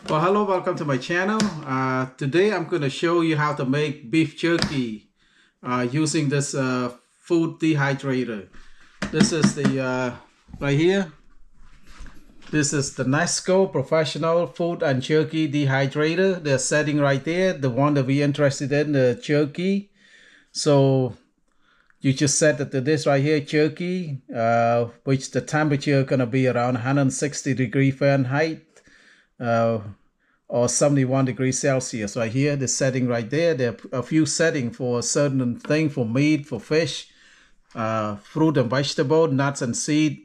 Well, hello, welcome to my channel. Today I'm going to show you how to make beef jerky using this food dehydrator. This is the right here. This is the Nesco Professional Food and Jerky Dehydrator. The setting right there, the one that we're interested in, the jerky. So you just set it to this right here, jerky, which the temperature gonna be around 160 degrees Fahrenheit. Or 71 degrees Celsius right here, the setting right there. There are a few settings for a certain thing, for meat, for fish, fruit and vegetable, nuts and seed,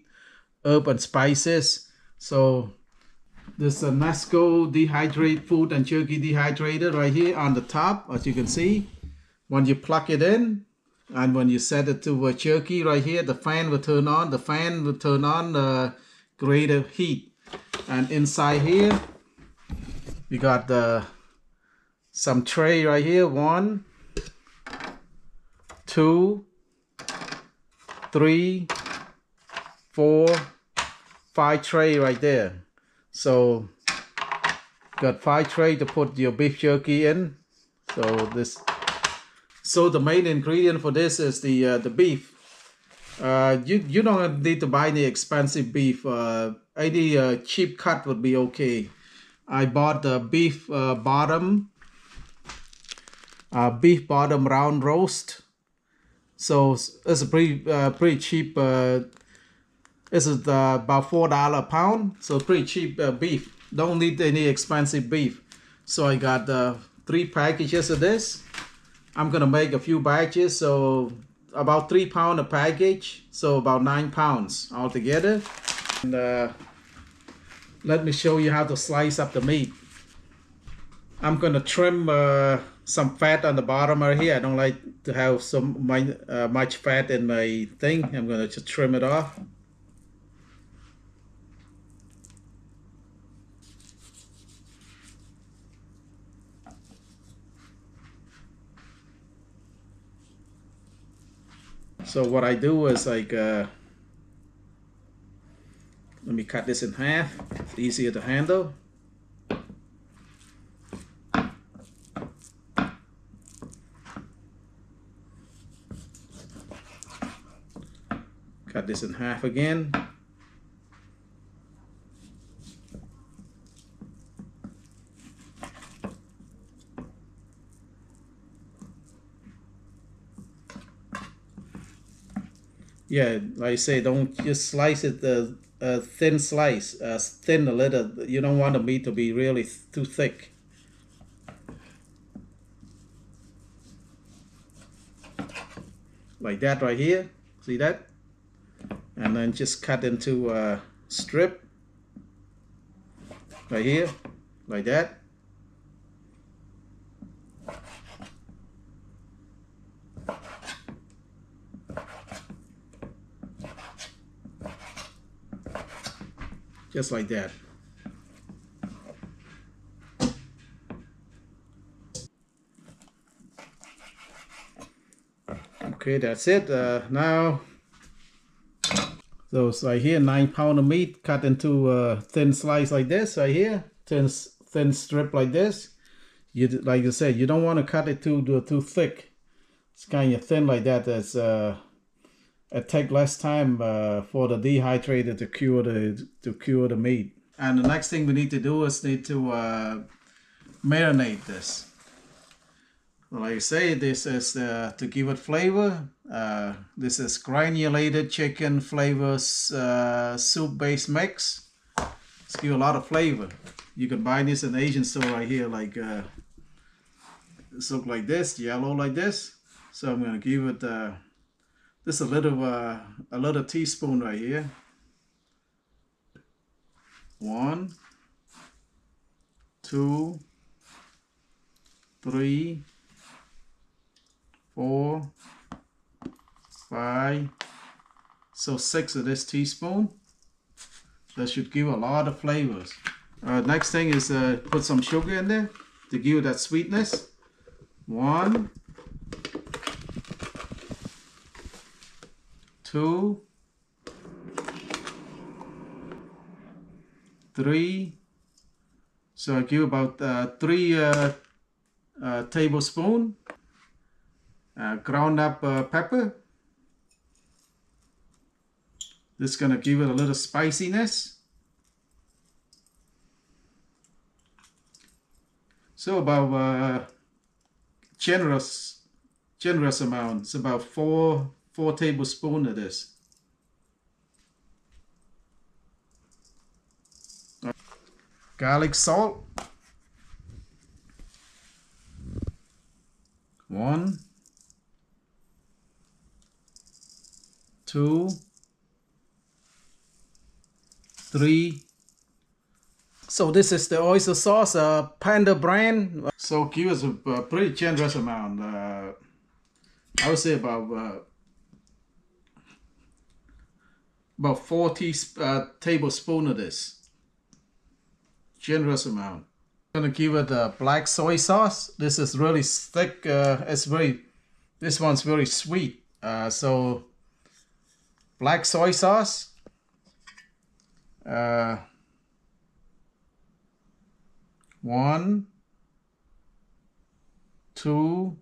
herb and spices. So this is a Nesco dehydrate food and jerky dehydrator right here on the top, as you can see. When you plug it in and when you set it to a jerky right here, the fan will turn on. The fan will turn on greater heat. And inside here, we got some tray right here. 1, 2, 3, 4, 5 tray right there. So got 5 tray to put your beef jerky in. So the main ingredient for this is the beef. You don't need to buy any expensive beef. Any cheap cut would be okay. I bought the beef bottom round roast. So it's a pretty cheap. This is about $4 a pound. So pretty cheap beef. Don't need any expensive beef. So I got 3 packages of this. I'm gonna make a few batches. So about 3 pounds a package. So about 9 pounds altogether. And let me show you how to slice up the meat. I'm gonna trim some fat on the bottom right here. I don't like to have much fat in my thing. I'm gonna just trim it off. So what I do is like, let me cut this in half. It's easier to handle. Cut this in half again. Yeah, like I say, don't just slice it a thin slice, thin a little. You don't want the meat to be really too thick. Like that right here. See that? And then just cut into a strip right here, like that. Just like that. Okay, that's it. Now, so it's right here, 9 pounds of meat cut into a thin slice like this right here, thin strip like this. Like I said, you don't want to cut it too thick. It's kind of thin like that. It takes less time for the dehydrator to cure the meat. And the next thing we need to do is marinate this. Like I say, this is to give it flavor. This is granulated chicken flavors soup-based mix. It's give a lot of flavor. You can buy this in the Asian store right here, like this look like this, yellow like this. So I'm gonna give it just a little teaspoon right here. 1, 2, 3, 4, 5, so 6 of this teaspoon. That should give a lot of flavors. Next thing is put some sugar in there to give that sweetness. 1, 2, 3, So I give about 3 tablespoons ground up pepper. This is gonna give it a little spiciness. So about generous amount. It's about 4 tablespoons of this. Garlic salt. 1, 2, 3. So this is the oyster sauce, Panda brand. So give us a pretty generous amount. I would say about 4 tablespoons of this. Generous amount. I'm gonna give it a black soy sauce. This is really thick. This one's very sweet. So black soy sauce. 1, 2,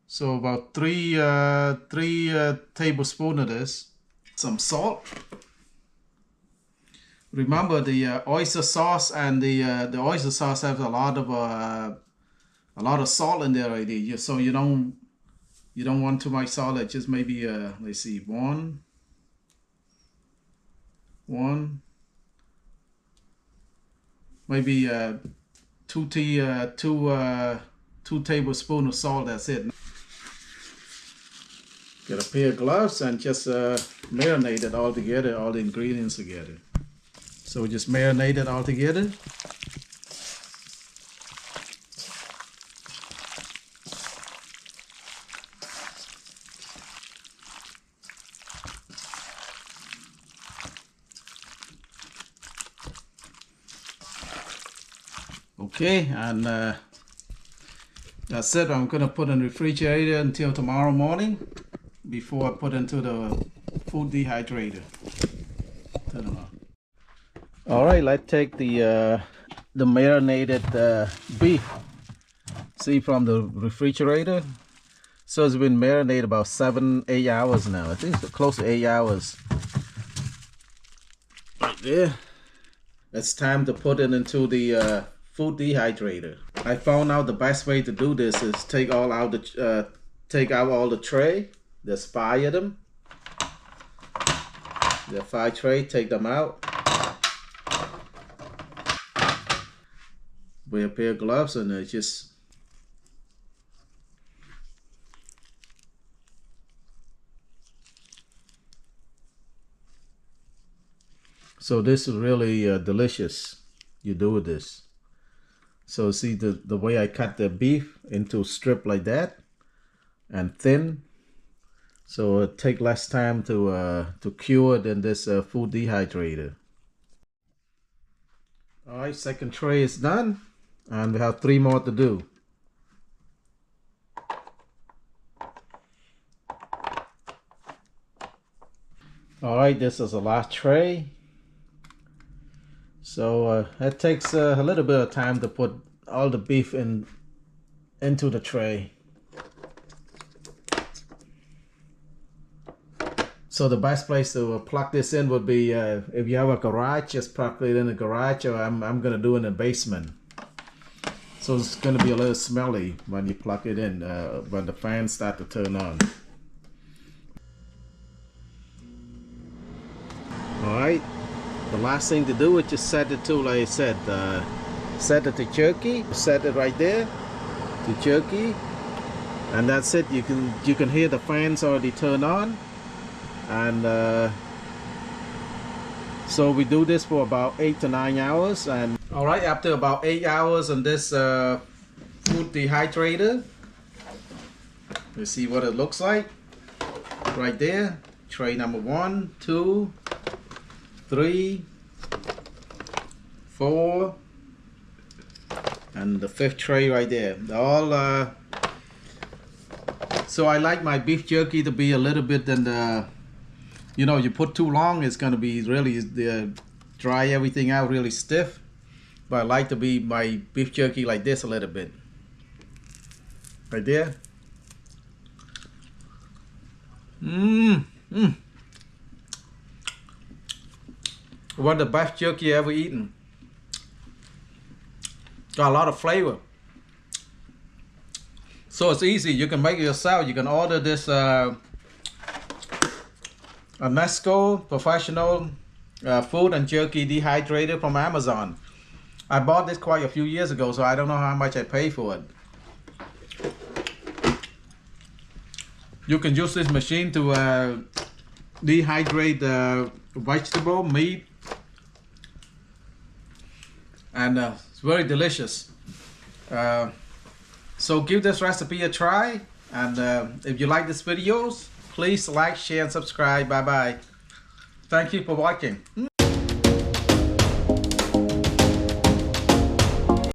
so about 3 tablespoons of this. Some salt. Remember the oyster sauce and the oyster sauce has a lot of salt in there already. So you don't want too much salt. Just maybe let's see, 1, maybe 2 tablespoons of salt. That's it. Get a pair of gloves and just marinate it all together, all the ingredients together. So we just marinate it all together. Okay, and that's it. I'm gonna put in the refrigerator until tomorrow morning before I put into the food dehydrator. Turn them on. All right, let's take the marinated beef. See, from the refrigerator. So it's been marinated about 7-8 hours now. I think it's close to 8 hours. Right there. It's time to put it into the food dehydrator. I found out the best way to do this is take out all the tray. There's 5 of them. The 5 tray, take them out. Wear a pair of gloves and just so this is really delicious. You do with this. So see the way I cut the beef into strip like that and thin. So it take less time to cure than this food dehydrator. All right, second tray is done, and we have 3 more to do. All right, this is the last tray. So it takes a little bit of time to put all the beef into the tray. So the best place to plug this in would be if you have a garage, just plug it in the garage, or I'm gonna do it in the basement. So it's gonna be a little smelly when you plug it in, when the fans start to turn on. All right, the last thing to do is just set it to, like I said, set it to jerky. Set it right there to jerky, and that's it. You can hear the fans already turn on. And so we do this for about 8 to 9 hours. And all right, after about 8 hours on this food dehydrator, let's see what it looks like. Right there, tray number 1, 2, 3, 4, and the 5th tray right there. They're all so I like my beef jerky to be a little bit than the, you know, you put too long, it's gonna be really dry everything out, really stiff. but I like to be my beef jerky like this a little bit. Right there. One of the best jerky I ever eaten. Got a lot of flavor. So it's easy. You can make it yourself. You can order this a Nesco professional food and jerky dehydrator from Amazon. I bought this quite a few years ago, so I don't know how much I paid for it. You can use this machine to dehydrate vegetable, meat, and it's very delicious. So give this recipe a try, and if you like this videos, please like, share, and subscribe. Bye bye. Thank you for watching.